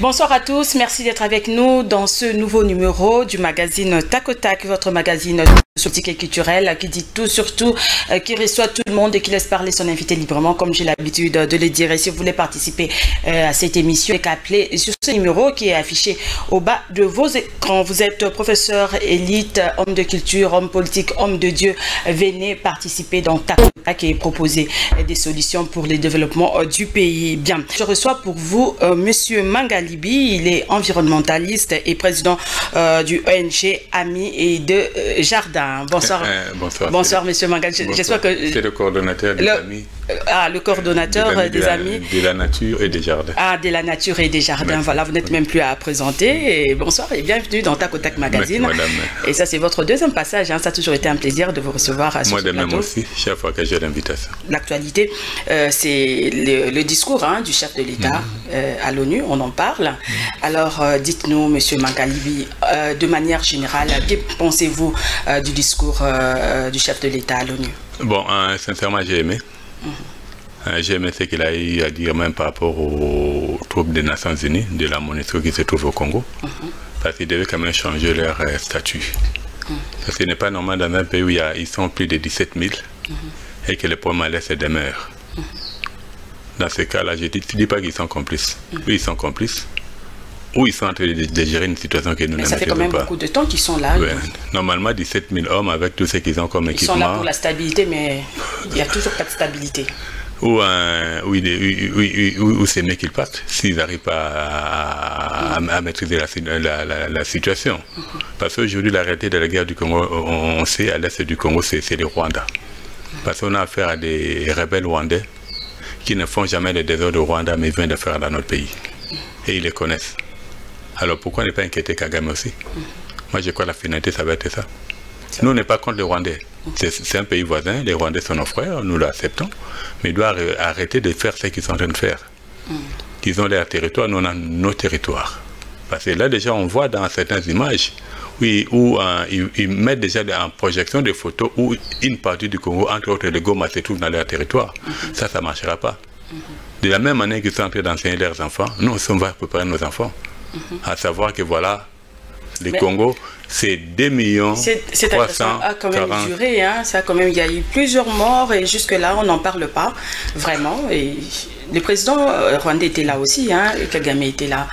Bonsoir à tous, merci d'être avec nous dans ce nouveau numéro du magazine Tac au Tac, votre magazine politique et culturel qui dit tout sur tout, qui reçoit tout le monde et qui laisse parler son invité librement, comme j'ai l'habitude de le dire. Et si vous voulez participer à cette émission, appelez sur ce numéro qui est affiché au bas de vos écrans. Vous êtes professeur élite, homme de culture, homme politique, homme de Dieu. Venez participer dans Tac au Tac et proposer des solutions pour le développement du pays. Bien, je reçois pour vous Monsieur Mangalibi, il est environnementaliste et président du ONG Amis et de Jardin. Bonsoir. Bonsoir, Monsieur Mangalibi. J'espère que c'est le coordonnateur des Amis. Ah, le coordonnateur des Amis de la nature et des jardins. Ah, de la nature et des jardins. Merci. Voilà, vous n'êtes même plus à présenter. Et bonsoir et bienvenue dans Tac au Tac Magazine. Merci, madame. Et ça, c'est votre deuxième passage. Hein. Ça a toujours été un plaisir de vous recevoir sur ce plateau. Moi de même aussi, chaque fois que j'ai l'invitation. L'actualité, c'est le discours du chef de l'État à l'ONU. On en parle. Alors, dites-nous, Monsieur Mangalibi, de manière générale, que pensez-vous du discours du chef de l'État à l'ONU? Bon, sincèrement, j'ai aimé. J'ai aimé ce qu'il a eu à dire même par rapport aux troupes des Nations Unies, de la MONUSCO qui se trouve au Congo, parce qu'ils devaient quand même changer leur statut. Parce qu'il n'est pas normal dans un pays où ils sont plus de 17 000 et que les problèmes à l'Est demeurent. Dans ce cas-là, je ne dis pas qu'ils sont complices. Oui, ils sont complices. Ou ils sont en train de gérer une situation que nous ne maîtrisons pas. Ça fait quand même beaucoup de temps qu'ils sont là. Ouais. Normalement, 17 000 hommes avec tout ce qu'ils ont comme équipement. Ils sont là pour la stabilité, mais il n'y a toujours pas de stabilité. Où ces mecs qu'ils partent, s'ils n'arrivent pas à maîtriser la situation. Parce qu'aujourd'hui, la réalité de la guerre du Congo, on sait, à l'est du Congo, c'est le Rwanda. Parce qu'on a affaire à des rebelles rwandais qui ne font jamais les désordres au Rwanda, mais ils viennent de faire dans notre pays. Et ils les connaissent. Alors pourquoi ne pas inquiéter Kagame aussi? Moi je crois que la finalité ça va être ça. Nous on n'est pas contre les Rwandais. C'est un pays voisin, les Rwandais sont nos frères, nous l'acceptons. Mais ils doivent arrêter de faire ce qu'ils sont en train de faire. Ils ont leur territoire, nous on a nos territoires. Parce que là déjà on voit dans certaines images où ils mettent déjà en projection des photos où une partie du Congo, entre autres le Goma, se trouve dans leur territoire. Ça ne marchera pas. De la même manière qu'ils sont en train d'enseigner leurs enfants, nous on va préparer nos enfants. À savoir que voilà, le Congo, c'est 2 millions. Cette agression a quand même duré, ça quand même, il y a eu plusieurs morts et jusque-là, on n'en parle pas vraiment. Et le président rwandais était là aussi, Kagame était là.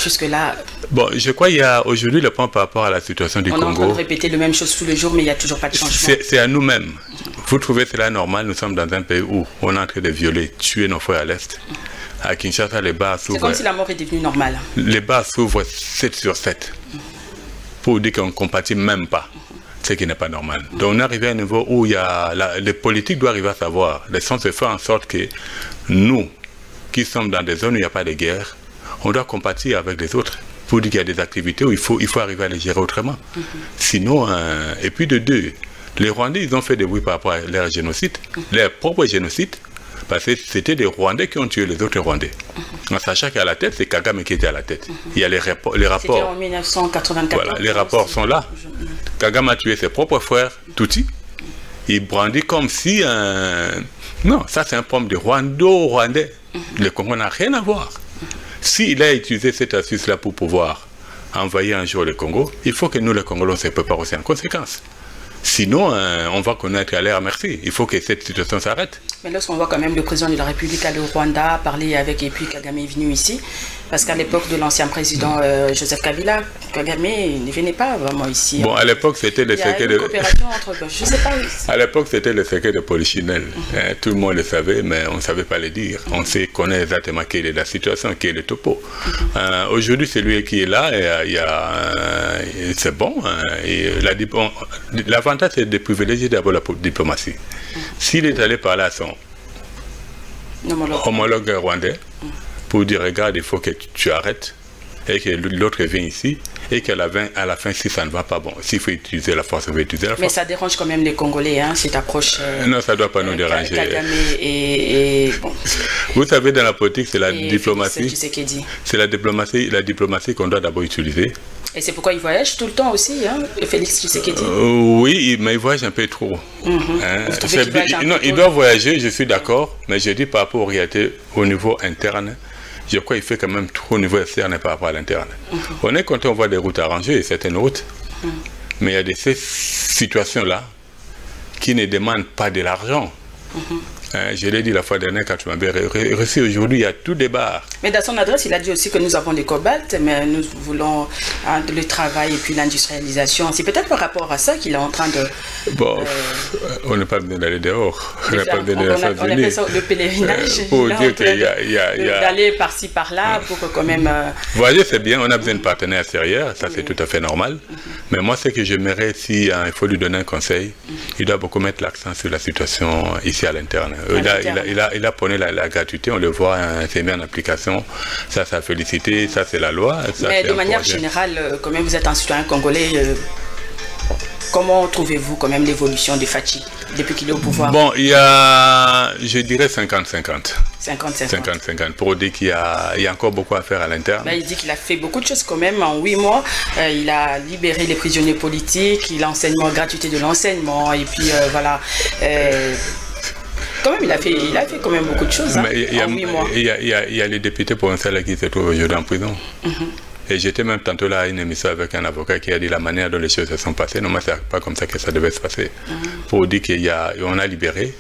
Jusque-là. Bon, je crois qu'il y a aujourd'hui le point par rapport à la situation du Congo. On est en train de répéter la même chose tous les jours, mais il n'y a toujours pas de changement. C'est à nous-mêmes. Vous trouvez cela normal? Nous sommes dans un pays où on est en train de violer, tuer nos frères à l'Est. À Kinshasa, les bars s'ouvrent. C'est comme si la mort est devenue normale. Les bars s'ouvrent 7 sur 7. Pour dire qu'on ne compatit même pas. Ce qui n'est pas normal. Donc on est arrivé à un niveau où les politiques doivent arriver à savoir. Le sens de faire en sorte que nous, qui sommes dans des zones où il n'y a pas de guerre, on doit compatir avec les autres. Pour dire qu'il y a des activités où il faut arriver à les gérer autrement. Sinon, et puis de deux, les Rwandais, ils ont fait des bruits par rapport à leur génocide, leur propre génocide. Parce que c'était les Rwandais qui ont tué les autres Rwandais. En sachant qu'à la tête, c'est Kagame qui était à la tête. Il y a les rapports. C'était en 1994. Voilà, les rapports sont là. Kagame a tué ses propres frères, Tutsi. Il brandit comme si... Non, ça c'est un problème de Rwandais. Le Congo n'a rien à voir. S'il a utilisé cette astuce-là pour pouvoir envahir un jour le Congo, il faut que nous, les Congolais, on se prépare aussi en conséquence. Sinon, on va connaître à l'air merci. Il faut que cette situation s'arrête. Mais lorsqu'on voit quand même le président de la République aller au Rwanda, parler avec, et puis Kagame est venu ici, parce qu'à l'époque de l'ancien président Joseph Kabila, Kagame ne venait pas vraiment ici. Bon, à l'époque, c'était le secret de... Je sais pas. À l'époque, c'était le secret de Polichinelle. Tout le monde le savait, mais on ne savait pas le dire. On connaît exactement quelle est la situation, quel est le topo. Aujourd'hui, c'est lui qui est là, et c'est bon. L'avantage, c'est de privilégier d'abord la diplomatie. S'il est allé parler à son homologue rwandais pour dire regarde, il faut que tu arrêtes et que l'autre vienne ici et qu'à la fin, si ça ne va pas, bon, s'il faut utiliser la force, on va utiliser la force. Mais ça dérange quand même les Congolais, cette approche. Non, ça ne doit pas nous déranger. Kagame bon. Vous savez, dans la politique, c'est la diplomatie. C'est la diplomatie qu'on doit d'abord utiliser. Et c'est pourquoi il voyage tout le temps aussi, Félix Tshisekedi. Oui, mais il voyage un peu trop. Il doit voyager, je suis d'accord, mais je dis par rapport aux réalités au niveau interne, je crois qu'il fait quand même trop au niveau externe par rapport à l'interne. On est content, on voit des routes arrangées, certaines routes, mais il y a ces situations-là qui ne demandent pas de l'argent. Je l'ai dit la fois dernière quand tu m'avais reçu, aujourd'hui il y a tout des bars. Mais dans son adresse, il a dit aussi que nous avons des cobaltes, mais nous voulons le travail et puis l'industrialisation. C'est peut-être par rapport à ça qu'il est en train de... Bon, on n'a pas besoin d'aller dehors. On appelle ça le pèlerinage. Pour dire qu'il y a... D'aller par-ci, par-là, pour que quand même... Vous voyez, c'est bien, on a besoin de partenaires extérieurs, ça c'est tout à fait normal. Mais moi, ce que j'aimerais, si il faut lui donner un conseil, il doit beaucoup mettre l'accent sur la situation ici à l'interne. Il a prôné la gratuité, on le voit, c'est mis en application. Ça, c'est à féliciter, ça, c'est la loi. Ça, mais de manière générale, quand même, vous êtes un citoyen congolais. Comment trouvez-vous quand même l'évolution de Fachi depuis qu'il est au pouvoir? Bon, il y a, je dirais 50-50. 50-50. Pour dire qu'il y a encore beaucoup à faire à l'interne. Il dit qu'il a fait beaucoup de choses quand même en 8 mois. Il a libéré les prisonniers politiques, il a enseignement, gratuité de l'enseignement, et puis voilà. Quand même, il a fait quand même beaucoup de choses en 8 mois. Il y a les députés provinciaux qui se trouvent aujourd'hui en prison. Et j'étais même tantôt là à une émission avec un avocat qui a dit la manière dont les choses se sont passées. Non, moi, c'est pas comme ça que ça devait se passer. Pour dire qu'on a libéré,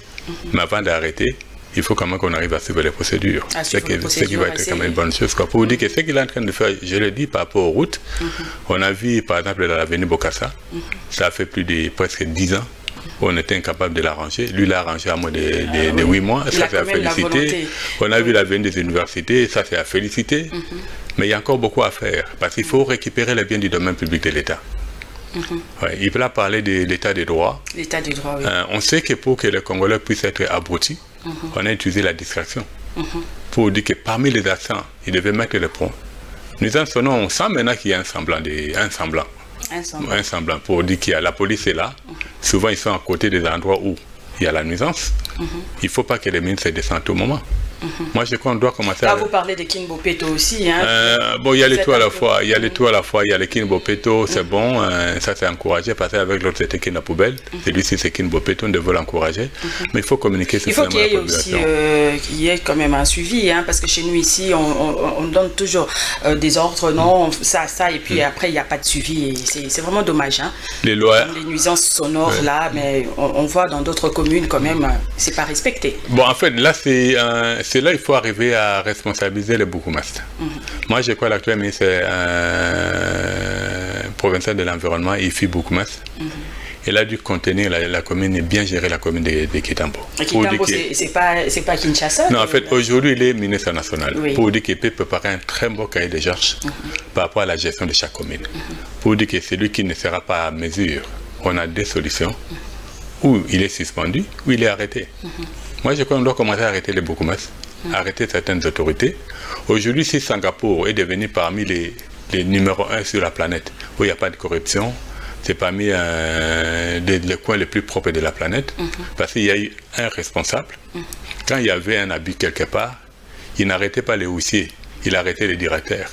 mais avant d'arrêter, il faut quand même qu'on arrive à suivre les procédures. Ce qui va être quand même une bonne chose. Pour dire que ce qu'il est en train de faire, je le dis par rapport aux routes, on a vu par exemple dans l'avenue Bokassa, ça a fait plus de presque 10 ans. On était incapable de l'arranger. Lui l'a arrangé à moins de 8 mois. Ça, c'est à féliciter. On a vu l'avenir des universités. Ça, c'est à féliciter. Mais il y a encore beaucoup à faire. Parce qu'il faut récupérer les biens du domaine public de l'État. Il peut parler de l'État des droits. L'État des droits, oui. On sait que pour que les Congolais puissent être abrutis, on a utilisé la distraction. Pour dire que parmi les accents, ils devaient mettre le point. Nous en sonnons, on sent maintenant qu'il y a un semblant. Un semblant pour dire qu'il y a la police est là. Souvent ils sont à côté des endroits où il y a la nuisance. Il ne faut pas que les mines se descendent au moment. Moi je crois qu'on doit commencer à... Vous parlez de King Bopeto aussi. Bon, il y a les tout à la fois. Il y a les tout à la fois. Il y a les King Bopeto, c'est bon. Ça c'est encouragé. Parce qu'avec l'autre c'était King la poubelle. Celui-ci c'est King Bopeto, on devait l'encourager. Mais il faut communiquer sur il faut qu'il y ait aussi qu'il y ait quand même un suivi. Parce que chez nous ici, on donne toujours des ordres, non, ça, et puis après il n'y a pas de suivi. C'est vraiment dommage. Les lois. Les nuisances sonores là, mais on voit dans d'autres communes quand même, c'est pas respecté. Bon, en fait, là c'est là il faut arriver à responsabiliser les bourgmestres. Moi, je crois que l'actuel ministre provincial de l'environnement, Ifi Bourgmestre, il a dû contenir la commune et bien gérer la commune de Kitambo. Kitambo, c'est pas Kinshasa? Non, en fait, aujourd'hui, il est ministre national. Pour dire qu'il peut préparer un très beau cahier de charges par rapport à la gestion de chaque commune. Pour dire que celui qui ne sera pas à mesure, on a des solutions. Ou il est suspendu, ou il est arrêté. Moi, je crois qu'on doit commencer à arrêter les bourgmestres. Arrêter certaines autorités. Aujourd'hui, si Singapour est devenu parmi les numéros 1 sur la planète, où il n'y a pas de corruption, c'est parmi les coins les plus propres de la planète, parce qu'il y a eu un responsable. Quand il y avait un abus quelque part, il n'arrêtait pas les houssiers, il arrêtait les directeurs.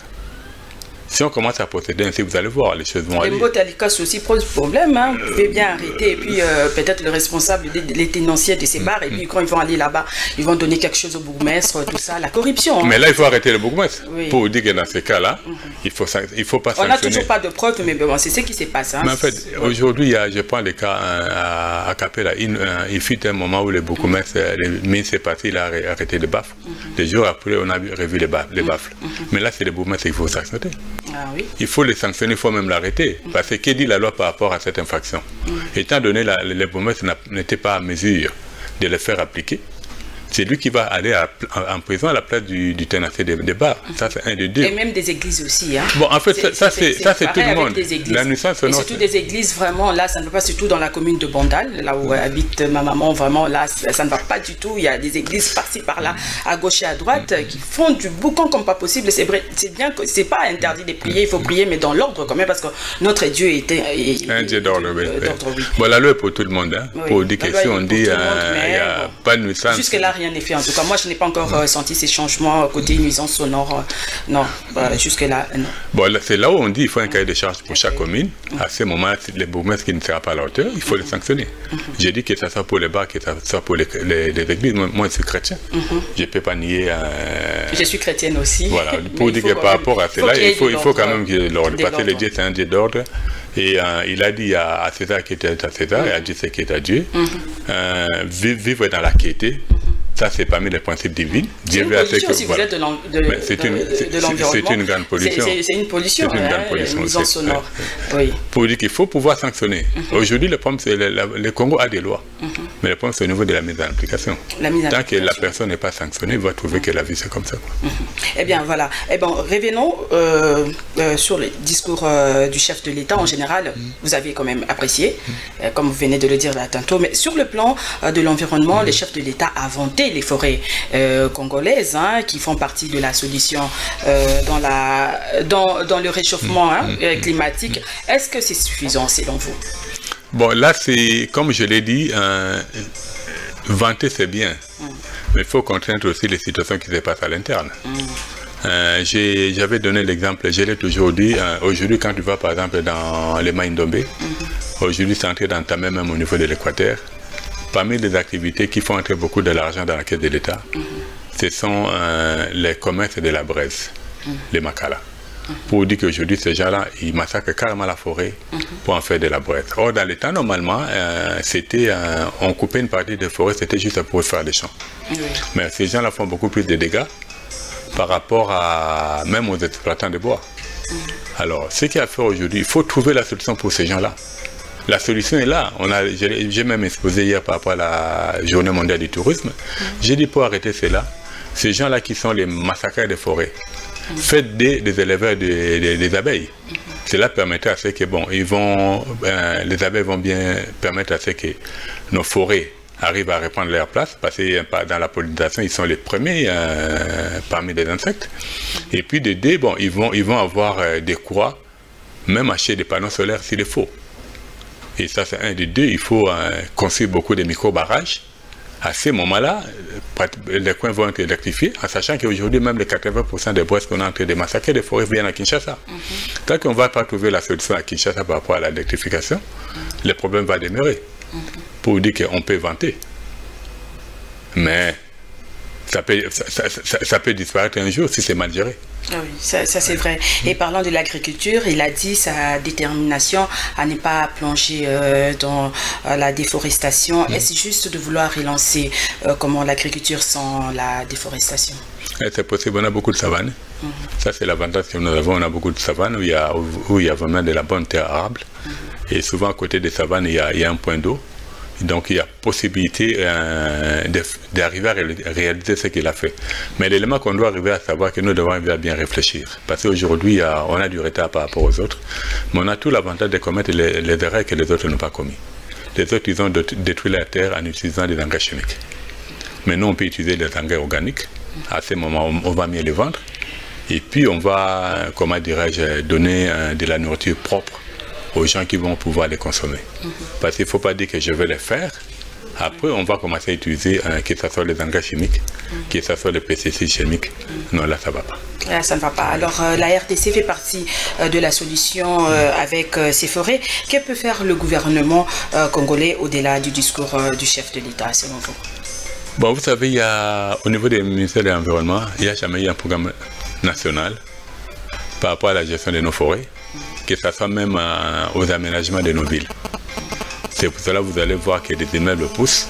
Si on commence à procéder ainsi, vous allez voir, les choses vont aller. Les Mbotalikas aussi pose problème. Vous pouvez bien arrêter. Et puis, peut-être le responsable, les tenanciers de ces bars. Et puis, quand ils vont aller là-bas, ils vont donner quelque chose au bourgmestre, tout ça, la corruption. Mais là, il faut arrêter le bourgmestre. Pour dire que dans ces cas-là, il faut pas sanctionner. On n'a toujours pas de preuves, mais bon, c'est ce qui se passe. Mais en fait, aujourd'hui, je prends le cas à Capella. Il fut un moment où les bourgmestres, les ministres est parti, il a arrêté les baffes. Des jours après, on a revu les baffes. Mais là, c'est les bourgmestres qu'il faut sanctionner. Il faut les sanctionner, il faut même l'arrêter. Parce que qu'est dit la loi par rapport à cette infraction? Étant donné les bourgmestres n'étaient pas à mesure de les faire appliquer, c'est lui qui va aller en prison à la place du tenancier des bars. Ça, c'est un des deux. Et même des églises aussi. Bon, en fait, ça, c'est tout le monde. La nuisance sonore. Et surtout des églises, vraiment, là, ça ne va pas, surtout dans la commune de Bandal, là où habite ma maman, vraiment, là, ça ne va pas du tout. Il y a des églises par-ci, par-là, à gauche et à droite, qui font du boucan comme pas possible. C'est vrai, c'est bien que c'est pas interdit de prier, il faut prier, mais dans l'ordre quand même, parce que notre Dieu était. Un Dieu d'ordre, oui. Bon, la loi est pour tout le monde. Pour dire que si on dit, il n'y a pas de nuisance. Jusque-là, rien n'est fait en tout cas. Moi, je n'ai pas encore senti ces changements côté nuisance sonore. Non, jusque-là, non. Bon, c'est là où on dit qu'il faut un cahier de charge pour chaque commune. À ce moment, les bourgmestres qui ne seront pas à la hauteur, il faut les sanctionner. J'ai dit que ça soit pour les bars, que ça soit pour les églises. Moi, je suis chrétien. Je ne peux pas nier... Je suis chrétienne aussi. Voilà, pour dire que par rapport à cela, il faut quand même que l'ordre. Parce que le Dieu, c'est un Dieu d'ordre. Et il a dit à César qui était à César et à Dieu ce qui est à Dieu. Vivre dans la quiété, ça c'est parmi les principes divins. C'est une pollution si vous êtes de l'environnement. C'est une grande pollution. C'est une pollution, une nuisance sonore. Oui. Pour dire qu'il faut pouvoir sanctionner. Aujourd'hui, le problème, c'est le Congo a des lois. Mais le problème, c'est au niveau de la mise en application. Tant que la personne n'est pas sanctionnée, il va trouver que la vie c'est comme ça. Eh bien voilà. Eh bien, revenons sur le discours du chef de l'État en général. Vous avez quand même apprécié, comme vous venez de le dire là tantôt. Mais sur le plan de l'environnement, le chef de l'État a vanté les forêts congolaises qui font partie de la solution dans le réchauffement climatique. Est-ce que c'est suffisant selon vous? Bon, là, c'est, comme je l'ai dit, vanter c'est bien, mais il faut contraindre aussi les situations qui se passent à l'interne. J'avais donné l'exemple, je l'ai toujours dit, aujourd'hui quand tu vas par exemple dans les Maïndombe, aujourd'hui c'est entré dans ta main même au niveau de l'Équateur. Parmi les activités qui font entrer beaucoup de l'argent dans la caisse de l'État, ce sont les commerces de la braise, les Makala. Pour dire qu'aujourd'hui, ces gens-là, ils massacrent carrément la forêt pour en faire de la braise. Or, dans le temps, normalement, on coupait une partie de forêt, c'était juste pour faire des champs. Mais ces gens-là font beaucoup plus de dégâts par rapport à même aux exploitants de bois. Alors, ce qu'il y a à faire aujourd'hui, il faut trouver la solution pour ces gens-là. La solution est là. J'ai même exposé hier par rapport à la Journée mondiale du tourisme. J'ai dit pour arrêter cela, ces gens-là qui sont les massacreurs des forêts, faites des éleveurs des abeilles. Cela permettra à ce que, bon, les abeilles vont bien permettre à ce que nos forêts arrivent à reprendre leur place, parce que dans la pollinisation, ils sont les premiers parmi les insectes. Et puis de deux, bon, ils vont avoir des courroies, même acheter des panneaux solaires s'il faut. Et ça, c'est un des deux. Il faut construire beaucoup de micro-barrages. À ce moment-là, les coins vont être électrifiés, en sachant qu'aujourd'hui, même les 80% des bois qu'on est en train de massacrer des forêts viennent à Kinshasa. Tant qu'on ne va pas trouver la solution à Kinshasa par rapport à l'électrification, le problème va demeurer. Pour dire qu'on peut vanter. Mais ça peut disparaître un jour si c'est mal géré. Ah oui, ça c'est vrai. Et parlant de l'agriculture, il a dit sa détermination à ne pas plonger dans la déforestation. Est-ce juste de vouloir relancer comment l'agriculture sans la déforestation? C'est possible, on a beaucoup de savanes. Ça c'est l'avantage que nous avons, on a beaucoup de savanes où il y a vraiment de la bonne terre arable. Et souvent à côté des savanes, il y a un point d'eau. Donc il y a possibilité d'arriver à réaliser ce qu'il a fait. Mais l'élément qu'on doit arriver à savoir, que nous devons arriver à bien réfléchir. Parce qu'aujourd'hui, on a du retard par rapport aux autres. Mais on a tout l'avantage de commettre les erreurs que les autres n'ont pas commis. Les autres, ils ont détruit la terre en utilisant des engrais chimiques. Mais nous, on peut utiliser des engrais organiques. À ce moment, on va mieux les vendre. Et puis, on va, comment dirais-je, donner de la nourriture propre aux gens qui vont pouvoir les consommer. Parce qu'il ne faut pas dire que je vais les faire. Après, on va commencer à utiliser, que ce soit les engrais chimiques, que ce soit les pesticides chimiques. Non, là, ça ne va pas. Là, ça ne va pas. Alors, la RDC fait partie de la solution avec ces forêts. Que peut faire le gouvernement congolais au-delà du discours du chef de l'État, selon vous? Bon, vous savez, au niveau du ministère de l'Environnement, il n'y a jamais eu un programme national par rapport à la gestion de nos forêts, que ce soit même aux aménagements de nos villes. C'est pour cela que vous allez voir que des immeubles poussent.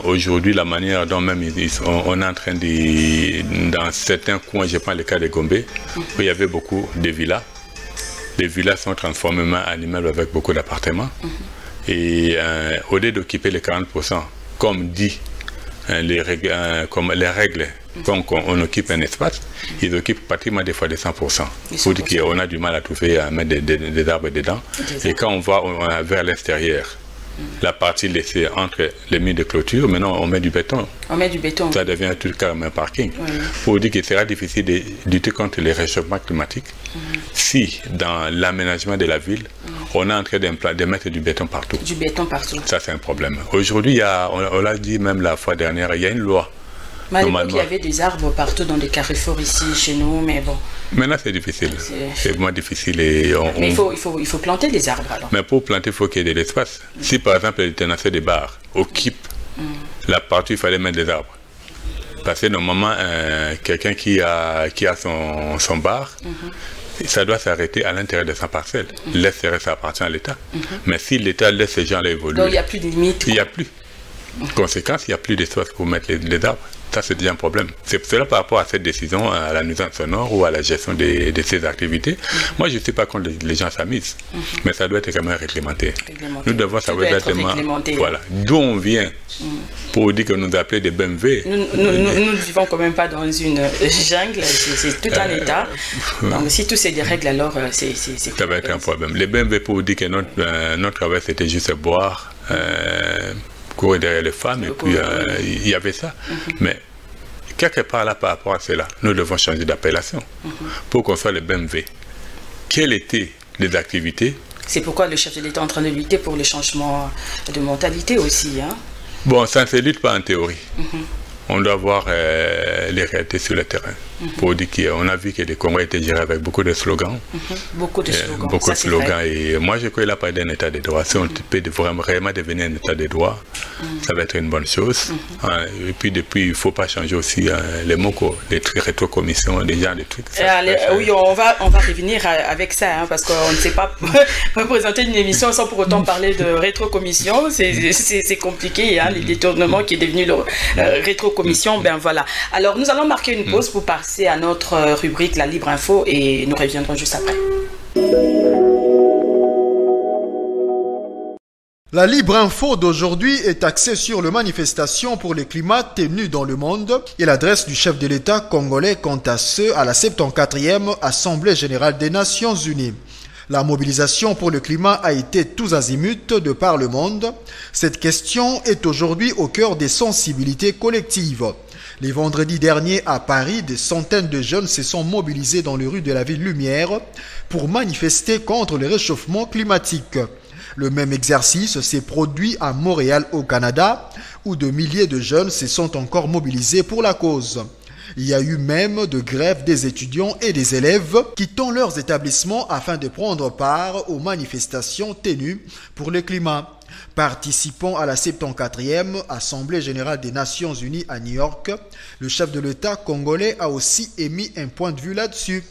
Aujourd'hui, la manière dont même on est en train de... Dans certains coins, je prends le cas de Gombe, où il y avait beaucoup de villas. Les villas sont transformées en immeubles avec beaucoup d'appartements. Et au lieu d'occuper les 40%, comme dit les règles, quand on occupe un espace, ils occupent pratiquement des fois des 100%. Pour dire qu'on a du mal à trouver à mettre des arbres dedans. Et quand on va vers l'extérieur, La partie laissée entre les murs de clôture, maintenant on met du béton. On met du béton. Ça devient tout carrément un parking. Pour dire qu'il sera difficile de lutter contre les réchauffements climatiques si, dans l'aménagement de la ville, on est en train de mettre du béton partout. Du béton partout. Ça, c'est un problème. Aujourd'hui, on l'a dit même la fois dernière, il y a une loi. Mais à l'époque, il y avait des arbres partout dans les carrefours ici, chez nous, mais bon. Maintenant, c'est difficile. C'est vraiment difficile. Et mais il faut planter des arbres, alors. Mais pour planter, il faut qu'il y ait de l'espace. Si, par exemple, les tenanciers des bars occupent la partie où il fallait mettre des arbres. Parce que normalement, quelqu'un qui a son bar, ça doit s'arrêter à l'intérieur de sa parcelle. Laisse, ça appartient à l'État. Mais si l'État laisse ces gens-là évoluer... Donc, il n'y a plus de limite. Il n'y a plus. Conséquence, il n'y a plus d'espace pour mettre les arbres. Ça, c'est déjà un problème. C'est cela par rapport à cette décision, à la nuisance sonore ou à la gestion de ces activités. Moi, je ne sais pas quand les gens s'amusent, mais ça doit être quand même réglementé. Nous devons savoir exactement d'où on vient pour dire que nous appelons des BMW. Nous ne vivons quand même pas dans une jungle, c'est tout un État. Donc, si tous c'est des règles, alors c'est... Ça va être un problème. Les BMW, pour dire que notre travail, c'était juste boire, courir derrière les femmes, et puis il y avait ça. Mais quelque part là, par rapport à cela, nous devons changer d'appellation pour qu'on soit les BMW. Quelles étaient les activités? C'est pourquoi le chef de l'État est en train de lutter pour le changement de mentalité aussi. Hein? Bon, ça ne se lutte pas en théorie. On doit voir les réalités sur le terrain. Pour dire qu'on a vu que les Congolais étaient gérés avec beaucoup de slogans. Beaucoup de slogans. Beaucoup de slogans. Et moi, je crois qu'il a parlé d'un état de droit. Si on peut vraiment devenir un état de droit, ça va être une bonne chose. Et puis, depuis, il ne faut pas changer aussi les mots, les rétrocommissions, des gens, des trucs. Oui, on va revenir avec ça, hein, parce qu'on ne sait pas représenter une émission sans pour autant parler de rétrocommission. C'est compliqué, hein, les détournements qui est devenu le rétrocommission. Ben voilà. Alors, nous allons marquer une pause pour passer à notre rubrique La Libre Info et nous reviendrons juste après. La Libre Info d'aujourd'hui est axée sur les manifestations pour le climat tenues dans le monde et l'adresse du chef de l'État congolais quant à ceux à la 74e Assemblée Générale des Nations Unies. La mobilisation pour le climat a été tous azimuts de par le monde. Cette question est aujourd'hui au cœur des sensibilités collectives. Les vendredis derniers à Paris, des centaines de jeunes se sont mobilisés dans les rues de la ville Lumière pour manifester contre le réchauffement climatique. Le même exercice s'est produit à Montréal au Canada, où de milliers de jeunes se sont encore mobilisés pour la cause. Il y a eu même de grèves des étudiants et des élèves quittant leurs établissements afin de prendre part aux manifestations tenues pour le climat. Participant à la 74e Assemblée Générale des Nations Unies à New York, le chef de l'État congolais a aussi émis un point de vue là-dessus.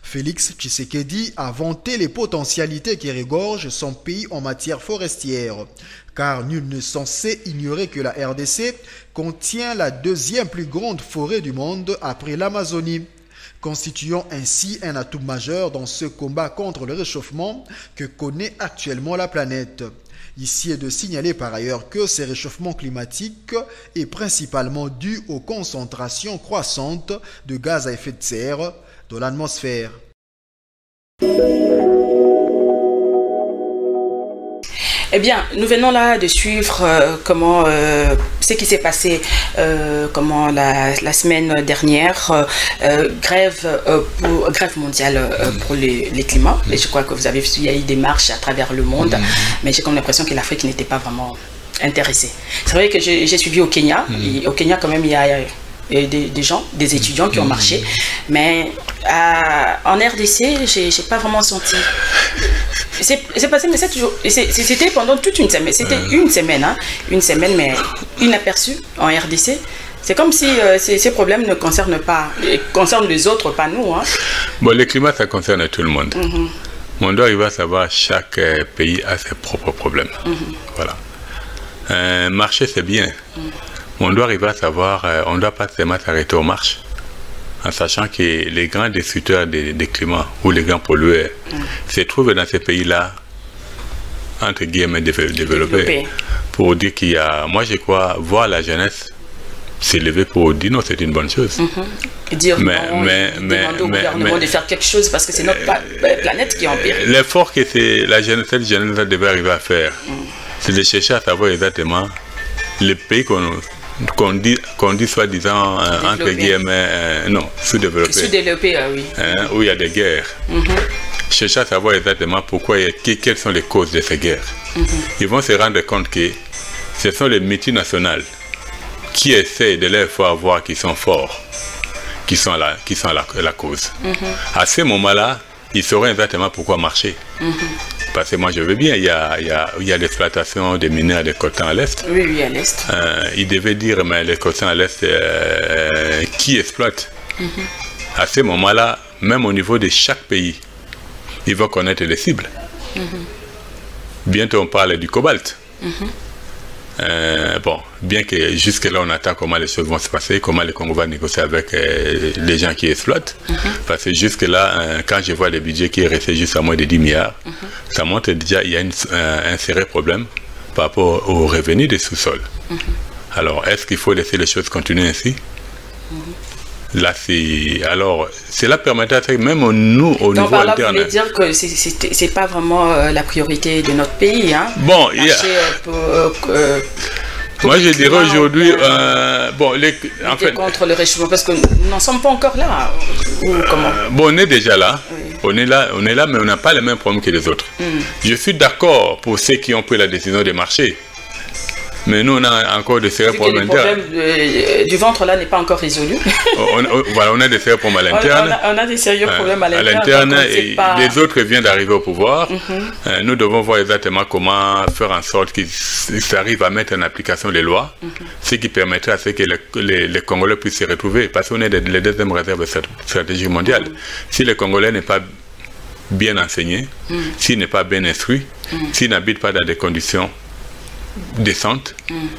Félix Tshisekedi a vanté les potentialités qui regorgent son pays en matière forestière, car nul n'est censé ignorer que la RDC contient la deuxième plus grande forêt du monde après l'Amazonie, constituant ainsi un atout majeur dans ce combat contre le réchauffement que connaît actuellement la planète. Ici est de signaler par ailleurs que ce réchauffement climatique est principalement dû aux concentrations croissantes de gaz à effet de serre dans l'atmosphère. Eh bien, nous venons là de suivre comment ce qui s'est passé la semaine dernière, grève mondiale pour les climats. Et je crois que vous avez vu, il y a eu des marches à travers le monde, mais j'ai comme l'impression que l'Afrique n'était pas vraiment intéressée. C'est vrai que j'ai suivi au Kenya. Et au Kenya, quand même, il y a des gens, des étudiants qui ont marché, mais en RDC, j'ai pas vraiment senti. C'est passé, mais c'était pendant toute une semaine. C'était une semaine, mais inaperçu en RDC. C'est comme si ces problèmes ne concernent les autres, pas nous. Hein. Bon, le climat, ça concerne tout le monde. On doit arriver à savoir chaque pays a ses propres problèmes. Voilà. Marcher, c'est bien. On doit arriver à savoir, on ne doit pas seulement s'arrêter aux marches, en sachant que les grands destructeurs des climats ou les grands pollueurs se trouvent dans ces pays-là, entre guillemets, développés. Pour dire qu'il y a, moi je crois, voir la jeunesse s'élever pour dire non, c'est une bonne chose. Et dire demander au gouvernement de faire quelque chose parce que c'est notre planète qui est en péril. L'effort que cette jeunesse devait arriver à faire, c'est de chercher à savoir exactement les pays qu'on dit soi-disant, entre guillemets, non, sous-développés. Sous-développés, oui. Où il y a des guerres. Chercher à savoir exactement pourquoi quelles sont les causes de ces guerres. Ils vont se rendre compte que ce sont les multinationales qui essaient de leur faire voir qu'ils sont forts, qui sont la cause. À ce moment-là, ils sauront exactement pourquoi marcher. Parce que moi je veux bien, il y a l'exploitation des mineurs de coltan à l'Est. Oui, oui, à l'Est. Ils devaient dire, mais les coltans à l'Est, qui exploite? À ce moment-là, même au niveau de chaque pays, ils vont connaître les cibles. Bientôt on parle du cobalt. Bon, bien que jusque-là on attend comment les choses vont se passer, comment le Congo va négocier avec les gens qui exploitent. Parce que jusque-là, quand je vois le budget qui est resté juste à moins de 10 milliards, ça montre déjà qu'il y a un sérieux problème par rapport aux revenus des sous-sols. Alors, est-ce qu'il faut laisser les choses continuer ainsi? Là, alors, cela permettra, même nous, au niveau interne... Donc, vous voulez dire que ce n'est pas vraiment la priorité de notre pays, hein? Bon, moi, je dirais aujourd'hui, bon, en fait, contre le réchauffement, parce que nous n'en sommes pas encore là. Ou comment? Bon, on est déjà là. Oui. On est là, mais on n'a pas les mêmes problèmes que les autres. Je suis d'accord pour ceux qui ont pris la décision de marcher. Mais nous, on a encore des sérieux problèmes internes. Le problème du ventre, là, n'est pas encore résolu. Voilà, on a des sérieux problèmes à l'interne. On a des sérieux problèmes à l'interne. Les autres viennent d'arriver au pouvoir. Nous devons voir exactement comment faire en sorte qu'ils arrivent à mettre en application les lois, ce qui permettrait à ce que les Congolais puissent se retrouver. Parce qu'on est les deuxièmes réserves stratégiques mondiales. Si les Congolais n'est pas bien enseigné, s'il n'est pas bien instruit, s'il n'habite pas dans des conditions décente,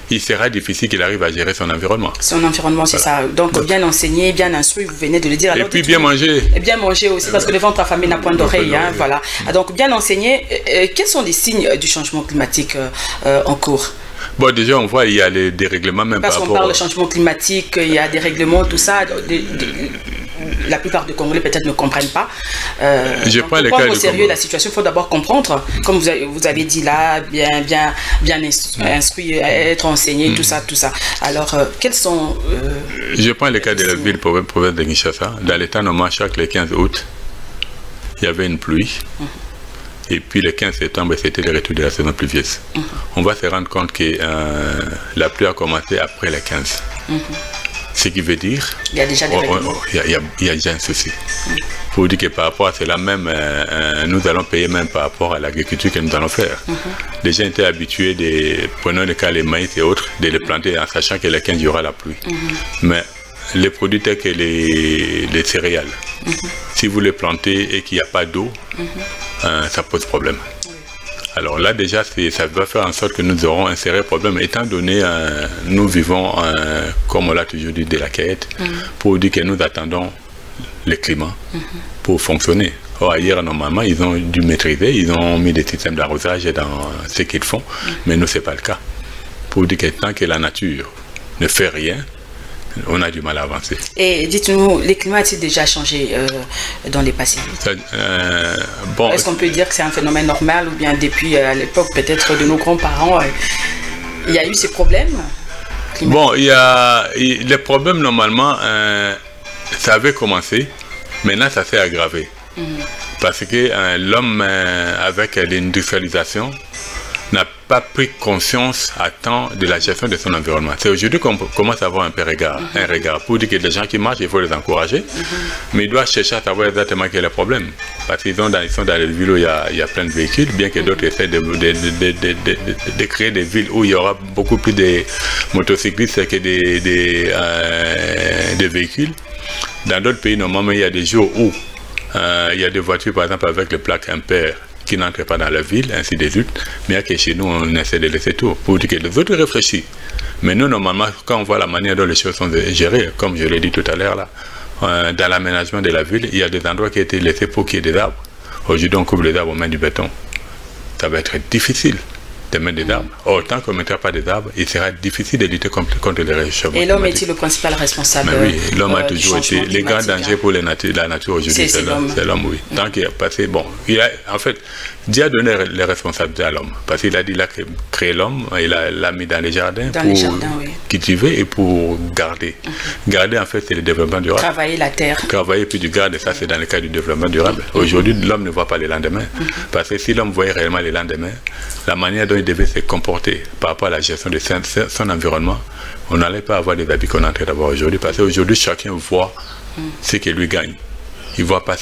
il sera difficile qu'il arrive à gérer son environnement. Son environnement, c'est ça. Donc, bien enseigné, bien instruit, vous venez de le dire. Et puis, bien manger. Et bien manger aussi, parce que le ventre affamé n'a point d'oreille. Hein, voilà. Donc, bien enseigné. Quels sont les signes du changement climatique en cours? Bon, déjà, on voit il y a les dérèglements même parce par qu'on rapport... parle de changement climatique, il y a des règlements, tout ça. La plupart des Congolais peut-être ne comprennent pas. Je prends pour prendre au sérieux la situation, il faut d'abord comprendre, comme vous avez dit là, bien instruit, être enseigné, tout ça. Alors, quels sont... Je prends le cas de la ville province de Kinshasa. Dans l'état normal, chaque le 15 août, il y avait une pluie. Et puis le 15 septembre, c'était le retour de la saison pluvieuse. On va se rendre compte que la pluie a commencé après le 15. Ce qui veut dire il y a déjà des il y a déjà un souci. Pour dire que par rapport à cela même, nous allons payer même par rapport à l'agriculture que nous allons faire. Les gens étaient habitués, prenons le cas les maïs et autres, de les planter en sachant que le 15 il y aura la pluie. Mais les produits tels que les céréales, si vous les plantez et qu'il n'y a pas d'eau, ça pose problème. Alors là déjà, ça va faire en sorte que nous aurons un sérieux problème, étant donné nous vivons, comme on l'a toujours dit, de la quête, pour dire que nous attendons le climat pour fonctionner. Or, ailleurs, normalement, ils ont dû maîtriser, ils ont mis des systèmes d'arrosage dans ce qu'ils font, mais nous, ce n'est pas le cas. Pour dire que tant que la nature ne fait rien, on a du mal à avancer. Et dites-nous, le climat a-t-il déjà changé dans les passés? Bon, est-ce qu'on peut dire que c'est un phénomène normal ou bien depuis à l'époque peut-être de nos grands-parents, il y a eu ces problèmes climatiques? Bon, les problèmes normalement, ça avait commencé, maintenant ça s'est aggravé. Parce que l'homme avec l'industrialisation n'a pas pris conscience à temps de la gestion de son environnement. C'est aujourd'hui qu'on commence à avoir un regard pour dire que les gens qui marchent, il faut les encourager, mais ils doivent chercher à savoir exactement quel est le problème. Parce qu'ils sont dans les villes où il y a plein de véhicules, bien que d'autres essaient de créer des villes où il y aura beaucoup plus de motocyclistes que des véhicules. Dans d'autres pays, normalement, il y a des jours où il y a des voitures, par exemple, avec les plaques impaires, qui n'entrent pas dans la ville, ainsi de suite, mais que chez nous, on essaie de laisser tout, pour dire que les autres réfléchissent. Mais nous, normalement, quand on voit la manière dont les choses sont gérées, comme je l'ai dit tout à l'heure, là, dans l'aménagement de la ville, il y a des endroits qui ont été laissés pour qu'il y ait des arbres. Aujourd'hui, on coupe les arbres, on met du béton. Ça va être difficile de mettre des arbres. Or, tant qu'on ne mettra pas des arbres, il sera difficile de lutter contre les réchauffements. Et l'homme est-il le principal responsable? Oui, l'homme a toujours été. Les grands dangers pour la nature aujourd'hui, c'est l'homme, oui. Tant qu'il a passé, bon, en fait, Dieu a donné les responsabilités à l'homme. Parce qu'il a dit, il a créé l'homme, il l'a mis dans les jardins pour cultiver et pour garder. Garder, en fait, c'est le développement durable. Travailler la terre. Travailler puis du garde, ça c'est dans le cas du développement durable. Aujourd'hui, l'homme ne voit pas les lendemains. Parce que si l'homme voyait réellement les lendemains, la manière dont il devait se comporter par rapport à la gestion de son environnement, on n'allait pas avoir des habits qu'on est en train d'avoir aujourd'hui. Parce qu'aujourd'hui, chacun voit ce qu'il lui gagne. Il ne voit pas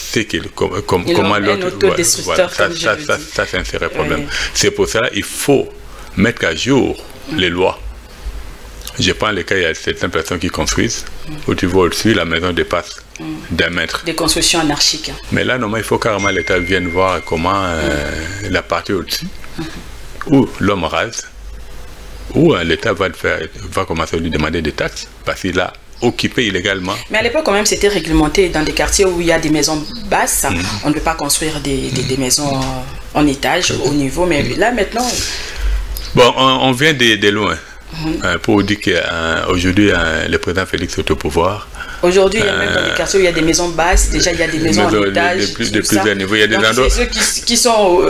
comment l'autre... Voilà, ça c'est un sérieux problème. C'est pour cela qu'il faut mettre à jour les lois. Je prends le cas, il y a certaines personnes qui construisent, où tu vois au-dessus, la maison dépasse d'un mètre. Des constructions anarchiques. Mais là, normalement, il faut carrément l'État vienne voir comment la partie au-dessus, où l'homme rase, où l'État va commencer à lui demander des taxes, parce qu'il a occupé illégalement. Mais à l'époque, quand même, c'était réglementé dans des quartiers où il y a des maisons basses. On ne peut pas construire des maisons en étage, au niveau. Mais là, maintenant... Bon, on vient de loin. Pour dire qu'aujourd'hui, le président Félix est au pouvoir. Aujourd'hui, il y a même dans des quartiers où il y a des maisons basses, déjà il y a des maisons en étage. De plusieurs niveaux. Il y a des endroits. Ceux qui sont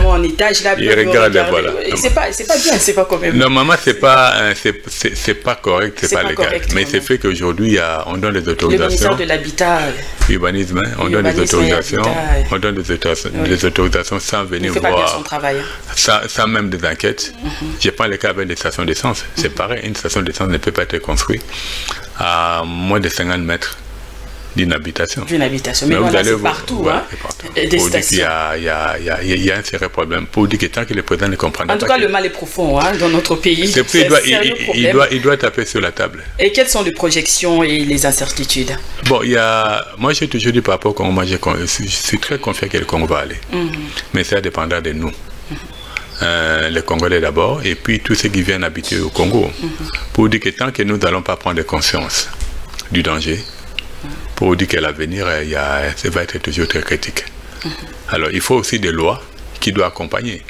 en étage, là, ils regardent, voilà. C'est pas bien, c'est pas quand même. Normalement, c'est pas correct, c'est pas légal. Correct, mais c'est fait qu'aujourd'hui, on donne les autorisations. Le ministère de l'Habitat. Urbanisme, on donne des autorisations. On donne des autorisations sans venir voir. Il fait pas bien son travail. Sans même des enquêtes. Je prends le cas avec les stations d'essence. C'est pareil, une station d'essence ne peut pas être construite à moins de 50 mètres d'une habitation. D'une habitation, mais voilà, c'est partout. Des stations. Il y a un sérieux problème. Pour dire que tant que le président ne comprend pas... En tout cas, le mal est profond dans notre pays. Il doit taper sur la table. Et quelles sont les projections et les incertitudes? Bon, moi j'ai toujours dit par rapport au Congo, je suis très confiant que le Congo va aller. Mais ça dépendra de nous. Les Congolais d'abord, et puis tous ceux qui viennent habiter au Congo, pour dire que tant que nous n'allons pas prendre conscience du danger, pour dire que l'avenir ça va être toujours très critique. Alors il faut aussi des lois qui doivent accompagner.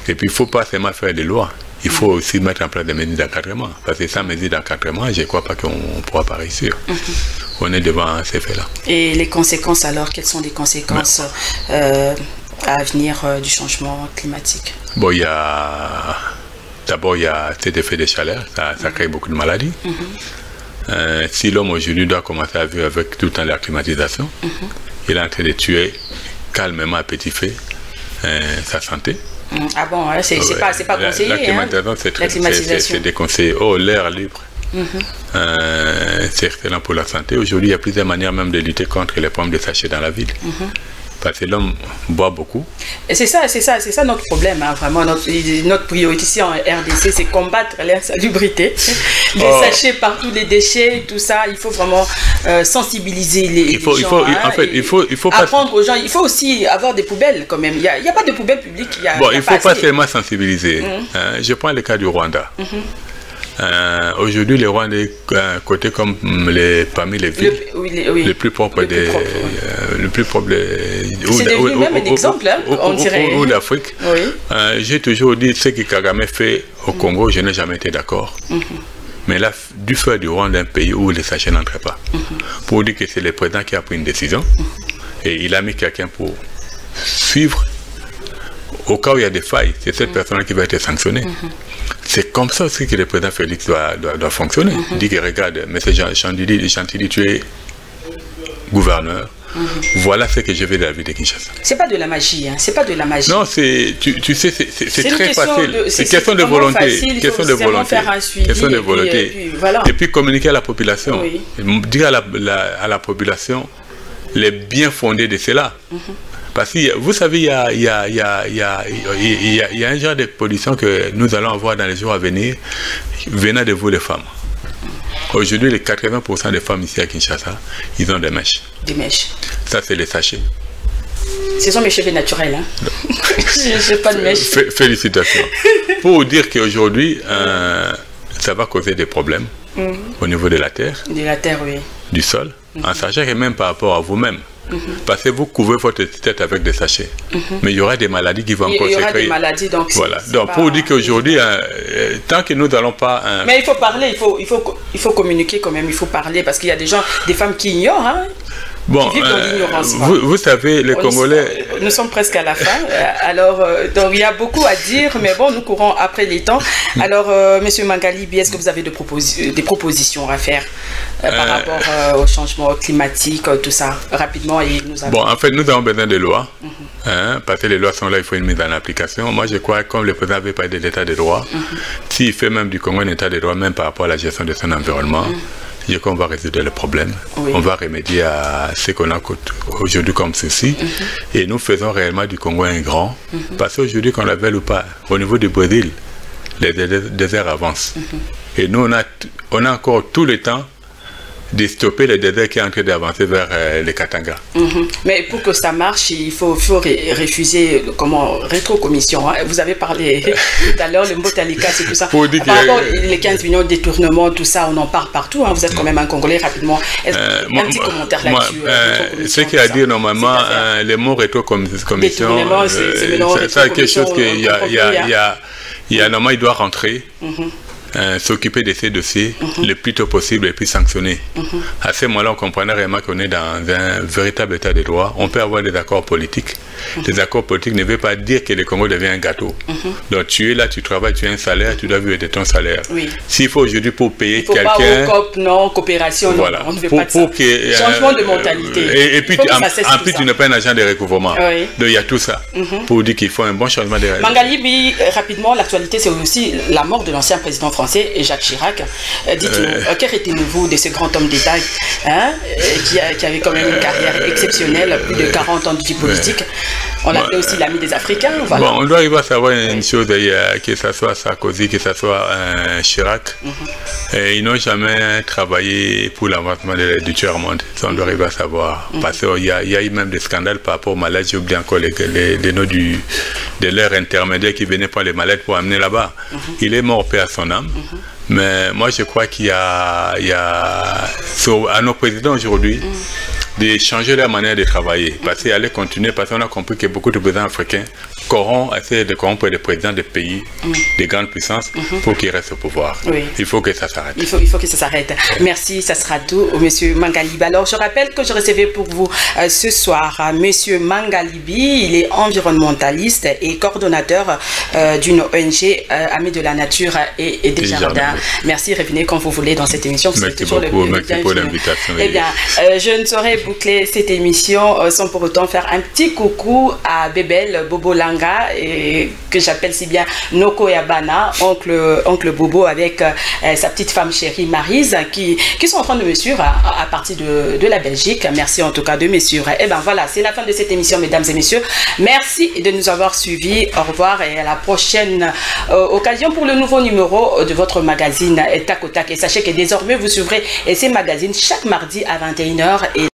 Et puis il ne faut pas seulement faire des lois, il faut aussi mettre en place des mesures d'encadrement. Parce que sans mesures d'encadrement, je ne crois pas qu'on ne pourra pas réussir. On est devant ces faits-là. Et les conséquences alors, quelles sont les conséquences à venir du changement climatique? Bon, d'abord, il y a cet effet de chaleur, ça crée beaucoup de maladies. Si l'homme aujourd'hui doit commencer à vivre avec tout le temps la climatisation, il est en train de tuer calmement à petit feu sa santé. Ah bon, c'est pas conseillé. La climatisation, c'est déconseillé. Oh, l'air libre. C'est excellent pour la santé. Aujourd'hui, il y a plusieurs manières même de lutter contre les problèmes de sachets dans la ville. Parce que l'homme boit beaucoup. Et c'est ça notre problème, vraiment. Notre priorité ici en RDC, c'est combattre l'insalubrité. Les sachets partout, les déchets, tout ça. Il faut vraiment sensibiliser les gens. Il faut apprendre aux gens. Il faut aussi avoir des poubelles quand même. Il n'y a pas de poubelles publiques. Il ne faut pas seulement sensibiliser. Je prends le cas du Rwanda. Aujourd'hui, le Rwanda est coté comme parmi les villes les plus propres c'est devenu même un exemple, on dirait. Ou d'Afrique. J'ai toujours dit ce que Kagame fait au Congo, je n'ai jamais été d'accord. Mais là, du fait du Rwanda, un pays où les sachets n'entraient pas. Pour dire que c'est le président qui a pris une décision et il a mis quelqu'un pour suivre. Au cas où il y a des failles, c'est cette personne qui va être sanctionnée. C'est comme ça aussi que le président Félix doit fonctionner. Il dit que regarde, M. Chantilly, tu es gouverneur. Voilà ce que je veux de la ville de Kinshasa. C'est pas de la magie, hein. C'est pas de la magie. Non, tu sais, c'est très facile. C'est question de volonté. Question de volonté. Question de volonté. Et puis communiquer à la population. Dire à la population les bien fondés de cela. Parce que vous savez, il y a un genre de pollution que nous allons avoir dans les jours à venir, venant de vous les femmes. Aujourd'hui, les 80% des femmes ici à Kinshasa, ils ont des mèches. Des mèches. Ça, c'est les sachets. Ce sont mes cheveux naturels. Hein. Je n'ai pas de mèches. Félicitations. Pour dire qu'aujourd'hui, ça va causer des problèmes au niveau de la terre. De la terre, oui. Du sol. En sachant que même par rapport à vous-même, Parce que vous couvrez votre tête avec des sachets. Mais il y aura des maladies qui vont encore se créer. Il y aura des maladies, donc voilà. Donc pour dire qu'aujourd'hui, tant que nous n'allons pas... Mais il faut parler, il faut communiquer quand même, il faut parler, parce qu'il y a des gens, des femmes qui ignorent, hein. Bon, vous savez, les Congolais... Nous sommes presque à la fin. Alors, donc, il y a beaucoup à dire, mais bon, nous courons après les temps. Alors, Monsieur Mangalibi, est-ce que vous avez des propositions à faire par rapport au changement climatique, tout ça, rapidement et nous avons... Bon, en fait, nous avons besoin de lois, parce que les lois sont là, il faut une mise en application. Moi, je crois, comme le président avait parlé de l'état de droit, s'il fait même du Congo un état de droit, même par rapport à la gestion de son environnement, je crois qu'on va résoudre le problème. On va remédier à ce qu'on a aujourd'hui comme ceci. Et nous faisons réellement du Congo un grand. Parce qu'aujourd'hui, qu'on le veuille ou pas, au niveau du Brésil, les déserts avancent. Et nous, on a encore tout le temps de stopper le désert qui est en train d'avancer vers les Katanga. Mais pour que ça marche, il faut refuser rétrocommission. Hein. Vous avez parlé tout à l'heure, le Mbotalika, c'est tout ça. Par rapport aux 15 millions de détournements, tout ça, on en parle partout. Hein. Vous êtes quand même un Congolais, rapidement. Un petit commentaire là-dessus. Ce qu'il a dit normalement, les mots rétrocommission, c'est quelque chose qu'il y a normalement, il doit rentrer. S'occuper de ces dossiers le plus tôt possible et puis sanctionner. À ce moment-là, on comprenait réellement qu'on est dans un véritable état de droit. On peut avoir des accords politiques. Les accords politiques ne veulent pas dire que le Congo devient un gâteau. Donc tu es là, tu travailles, tu as un salaire, tu dois vivre de ton salaire. S'il faut aujourd'hui pour payer quelqu'un... non, coopération, voilà. Non, on ne veut pas de ça. Changement de mentalité. Et puis, en plus, tu n'es pas un agent de recouvrement. Donc il y a tout ça. Pour dire qu'il faut un bon changement de réalité. Mangalibi, rapidement, l'actualité, c'est aussi la mort de l'ancien président français et Jacques Chirac. Dites-nous, que retenez-vous de ce grand homme d'État qui avait quand même une carrière exceptionnelle, plus de 40 ans de vie politique. On l'appelait aussi l'ami des Africains. Voilà. Bon, on doit arriver à savoir une chose, que ce soit Sarkozy, que ce soit Chirac. Ils n'ont jamais travaillé pour l'avancement du tiers-monde. Ça, on doit arriver à savoir. Parce qu'il y a eu même des scandales par rapport aux malades. J'ai oublié encore les noms de leur intermédiaire qui venaient prendre les malades pour amener là-bas. Il est mort, paix à son âme. Mais moi, je crois qu'il y a à nos présidents aujourd'hui de changer leur manière de travailler. Parce qu'il allait continuer, parce qu'on a compris que beaucoup de présidents africains essaient de corrompre les présidents des pays, des grandes puissances, pour qu'ils restent au pouvoir. Il faut que ça s'arrête. Il faut que ça s'arrête. Merci, ça sera tout au monsieur Mangalibi. Alors, je rappelle que je recevais pour vous ce soir monsieur Mangalibi. Il est environnementaliste et coordonnateur d'une ONG Amis de la Nature et des Jardins. Merci, revenez quand vous voulez dans cette émission. Merci beaucoup, merci pour l'invitation. Eh bien, je ne saurais boucler cette émission sans pour autant faire un petit coucou à Bébel Bobo Langa, que j'appelle si bien Noko Yabana, oncle Bobo, avec sa petite femme chérie Maryse, qui sont en train de me suivre à partir de la Belgique. Merci en tout cas de me suivre. Et bien voilà, c'est la fin de cette émission, mesdames et messieurs. Merci de nous avoir suivis. Au revoir et à la prochaine occasion pour le nouveau numéro de votre magazine Tac au Tac. Et sachez que désormais vous suivrez ces magazines chaque mardi à 21h.